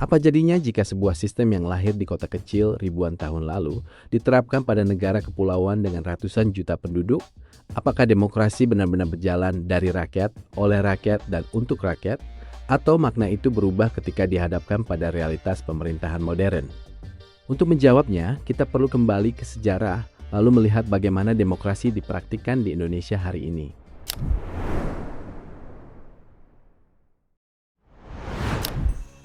Apa jadinya jika sebuah sistem yang lahir di kota kecil ribuan tahun lalu diterapkan pada negara kepulauan dengan ratusan juta penduduk? Apakah demokrasi benar-benar berjalan dari rakyat, oleh rakyat, dan untuk rakyat? Atau makna itu berubah ketika dihadapkan pada realitas pemerintahan modern? Untuk menjawabnya, kita perlu kembali ke sejarah, lalu melihat bagaimana demokrasi dipraktikkan di Indonesia hari ini.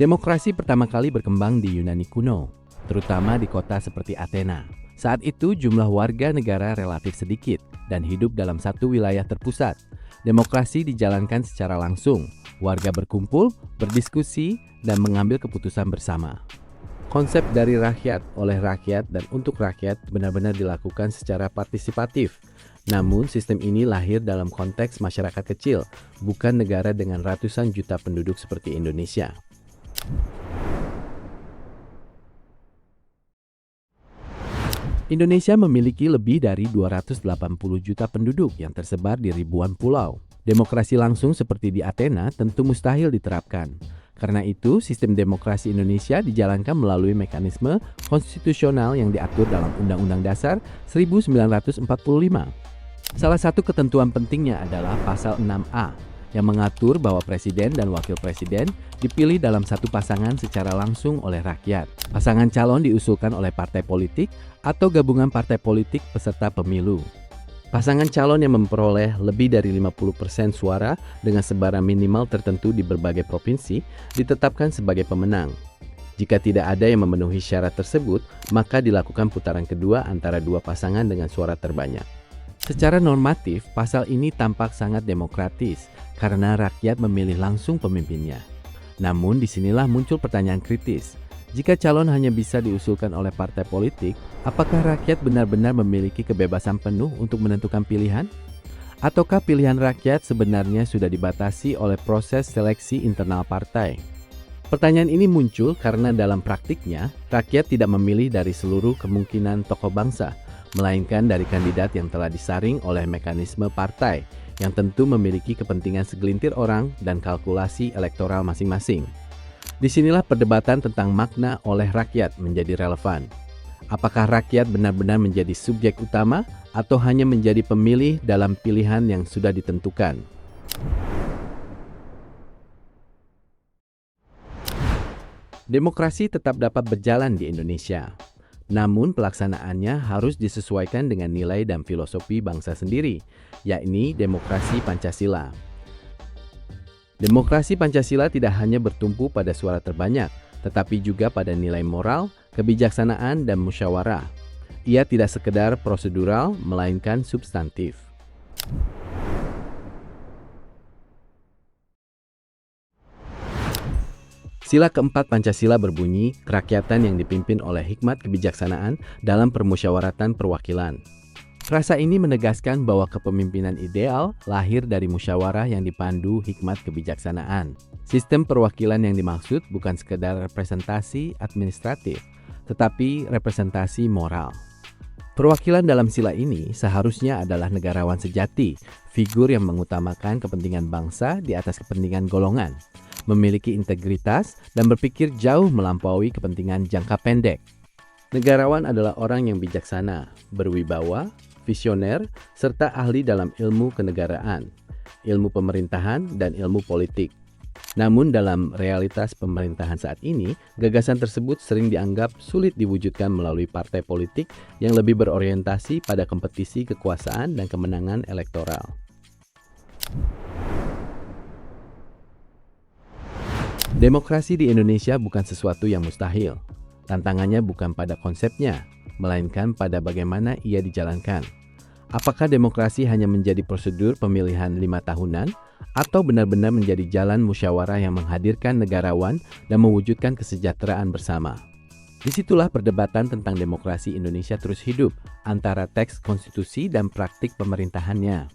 Demokrasi pertama kali berkembang di Yunani kuno, terutama di kota seperti Athena. Saat itu jumlah warga negara relatif sedikit dan hidup dalam satu wilayah terpusat. Demokrasi dijalankan secara langsung, warga berkumpul, berdiskusi, dan mengambil keputusan bersama. Konsep dari rakyat, oleh rakyat, dan untuk rakyat benar-benar dilakukan secara partisipatif. Namun sistem ini lahir dalam konteks masyarakat kecil, bukan negara dengan ratusan juta penduduk seperti Indonesia. Indonesia memiliki lebih dari 280 juta penduduk yang tersebar di ribuan pulau. Demokrasi langsung seperti di Athena tentu mustahil diterapkan. Karena itu, sistem demokrasi Indonesia dijalankan melalui mekanisme konstitusional yang diatur dalam Undang-Undang Dasar 1945. Salah satu ketentuan pentingnya adalah Pasal 6A, yang mengatur bahwa presiden dan wakil presiden dipilih dalam satu pasangan secara langsung oleh rakyat. Pasangan calon diusulkan oleh partai politik atau gabungan partai politik peserta pemilu. Pasangan calon yang memperoleh lebih dari 50% suara dengan sebaran minimal tertentu di berbagai provinsi ditetapkan sebagai pemenang. Jika tidak ada yang memenuhi syarat tersebut, maka dilakukan putaran kedua antara dua pasangan dengan suara terbanyak. Secara normatif, pasal ini tampak sangat demokratis karena rakyat memilih langsung pemimpinnya. Namun disinilah muncul pertanyaan kritis. Jika calon hanya bisa diusulkan oleh partai politik, apakah rakyat benar-benar memiliki kebebasan penuh untuk menentukan pilihan? Ataukah pilihan rakyat sebenarnya sudah dibatasi oleh proses seleksi internal partai? Pertanyaan ini muncul karena dalam praktiknya, rakyat tidak memilih dari seluruh kemungkinan tokoh bangsa, melainkan dari kandidat yang telah disaring oleh mekanisme partai, yang tentu memiliki kepentingan segelintir orang dan kalkulasi elektoral masing-masing. Disinilah perdebatan tentang makna oleh rakyat menjadi relevan. Apakah rakyat benar-benar menjadi subjek utama atau hanya menjadi pemilih dalam pilihan yang sudah ditentukan? Demokrasi tetap dapat berjalan di Indonesia. Namun pelaksanaannya harus disesuaikan dengan nilai dan filosofi bangsa sendiri, yakni demokrasi Pancasila. Demokrasi Pancasila tidak hanya bertumpu pada suara terbanyak, tetapi juga pada nilai moral, kebijaksanaan, dan musyawarah. Ia tidak sekedar prosedural, melainkan substantif. Sila keempat Pancasila berbunyi, kerakyatan yang dipimpin oleh hikmat kebijaksanaan dalam permusyawaratan perwakilan. Frasa ini menegaskan bahwa kepemimpinan ideal lahir dari musyawarah yang dipandu hikmat kebijaksanaan. Sistem perwakilan yang dimaksud bukan sekedar representasi administratif, tetapi representasi moral. Perwakilan dalam sila ini seharusnya adalah negarawan sejati, figur yang mengutamakan kepentingan bangsa di atas kepentingan golongan, memiliki integritas dan berpikir jauh melampaui kepentingan jangka pendek. Negarawan adalah orang yang bijaksana, berwibawa, visioner, serta ahli dalam ilmu kenegaraan, ilmu pemerintahan, dan ilmu politik. Namun dalam realitas pemerintahan saat ini, gagasan tersebut sering dianggap sulit diwujudkan melalui partai politik yang lebih berorientasi pada kompetisi kekuasaan dan kemenangan elektoral. Demokrasi di Indonesia bukan sesuatu yang mustahil. Tantangannya bukan pada konsepnya, melainkan pada bagaimana ia dijalankan. Apakah demokrasi hanya menjadi prosedur pemilihan 5 tahunan, atau benar-benar menjadi jalan musyawarah yang menghadirkan negarawan dan mewujudkan kesejahteraan bersama? Disitulah perdebatan tentang demokrasi Indonesia terus hidup antara teks konstitusi dan praktik pemerintahannya.